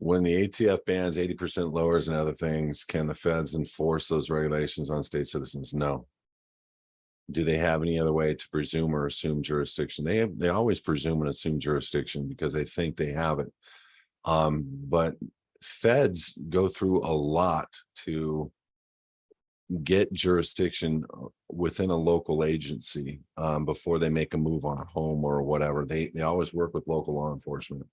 when the ATF bans 80% lowers and other things, can the feds enforce those regulations on state citizens? No. Do they have any other way to presume or assume jurisdiction? They always presume and assume jurisdiction because they think they have it. But feds go through a lot to get jurisdiction within a local agency before they make a move on a home or whatever. They always work with local law enforcement.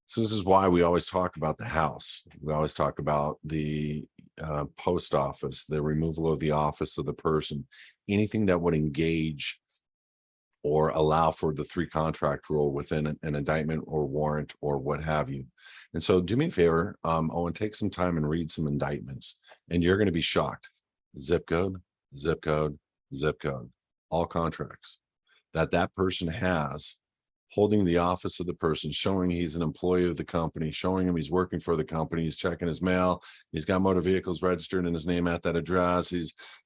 So this is why we always talk about the house. We always talk about the post office, the removal of the office of the person, anything that would engage or allow for the 3 contract rule within an indictment or warrant or what have you. And so do me a favor, Owen, take some time and read some indictments and you're going to be shocked. Zip code, zip code, zip code, all contracts that person has, holding the office of the person, showing he's an employee of the company, showing him he's working for the company, he's checking his mail, he's got motor vehicles registered in his name at that address.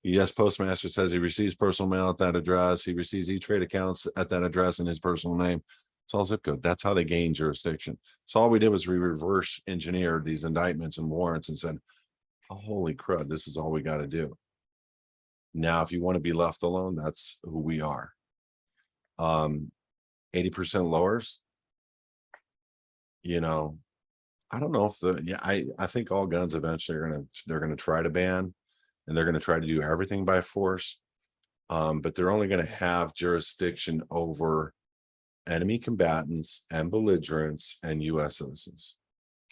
Yes, postmaster says he receives personal mail at that address. He receives E-Trade accounts at that address in his personal name. It's all zip code. That's how they gain jurisdiction. So all we did was we reverse engineered these indictments and warrants and said, oh, holy crud, this is all we got to do. Now, if you want to be left alone, that's who we are. 80% lowers, you know, I don't know if I think all guns eventually they're gonna try to ban, and they're gonna try to do everything by force. But they're only gonna have jurisdiction over enemy combatants and belligerents and US citizens.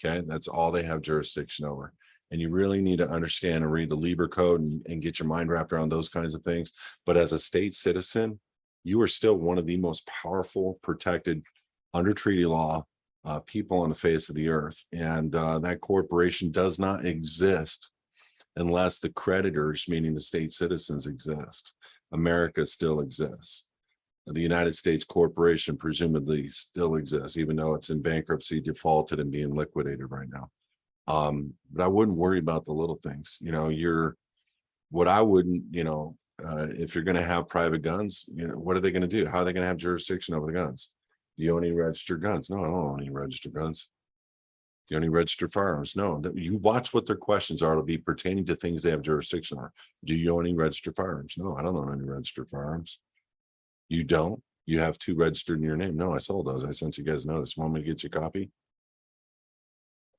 Okay, that's all they have jurisdiction over. And you really need to understand and read the Lieber Code and get your mind wrapped around those kinds of things. But as a state citizen, you are still one of the most powerful, protected under treaty law people on the face of the earth. And that corporation does not exist unless the creditors, meaning the state citizens, exist. America still exists. The United States corporation presumably still exists, even though it's in bankruptcy, defaulted, and being liquidated right now. But I wouldn't worry about the little things. You know, what I wouldn't, you know, if you're going to have private guns, you know, what are they going to do? How are they going to have jurisdiction over the guns? Do you own any registered guns? No, I don't own any registered guns. Do you own any registered firearms? No. You watch what their questions are. It'll be pertaining to things they have jurisdiction on. Do you own any registered firearms? No, I don't own any registered firearms. You don't? You have 2 registered in your name? No, I sold those. I sent you guys notice. Want me to get you a copy?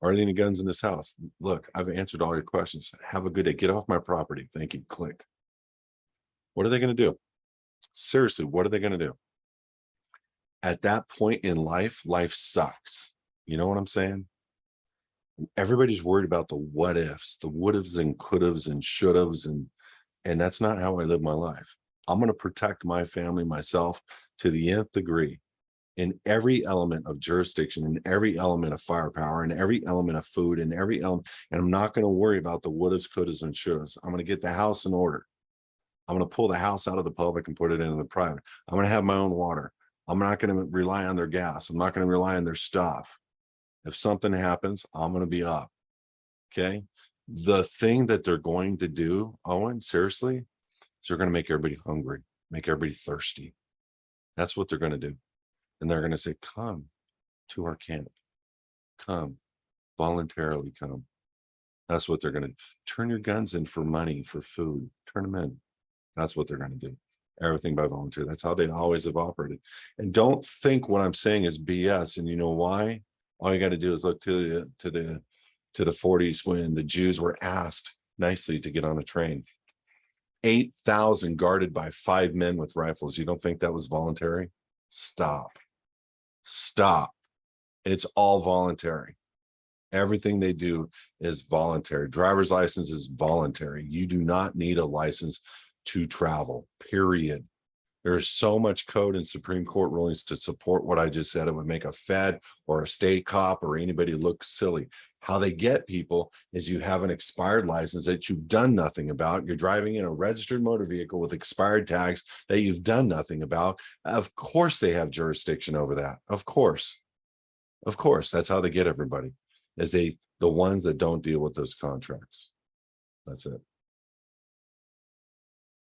Are there any guns in this house? Look, I've answered all your questions. Have a good day. Get off my property. Thank you. Click. What are they going to do? Seriously, what are they going to do? At that point in life, life sucks. You know what I'm saying? Everybody's worried about the what ifs, the would haves and could haves and should haves. And that's not how I live my life. I'm going to protect my family, myself to the nth degree in every element of jurisdiction, in every element of firepower, in every element of food, in every element. And I'm not going to worry about the would haves, could haves, and should haves. I'm going to get the house in order. I'm going to pull the house out of the public and put it into the private. I'm going to have my own water. I'm not going to rely on their gas. I'm not going to rely on their stuff. If something happens, I'm going to be up. Okay. The thing that they're going to do, Owen, seriously, is they're going to make everybody hungry, make everybody thirsty. That's what they're going to do. And they're going to say, come to our camp. Come, voluntarily come. That's what they're going to do. Turn your guns in for money, for food. Turn them in. That's what they're going to do. Everything by volunteer. That's how they always have operated. And don't think what I'm saying is BS. And you know why? All you got to do is look to the 40s when the Jews were asked nicely to get on a train. 8,000 guarded by 5 men with rifles. You don't think that was voluntary? Stop. Stop. It's all voluntary. Everything they do is voluntary. Driver's license is voluntary. You do not need a license to travel, period. There's so much code in Supreme Court rulings to support what I just said. It would make a Fed or a state cop or anybody look silly. How they get people is you have an expired license that you've done nothing about. You're driving in a registered motor vehicle with expired tags that you've done nothing about. Of course they have jurisdiction over that. Of course. Of course. That's how they get everybody, is the ones that don't deal with those contracts. That's it.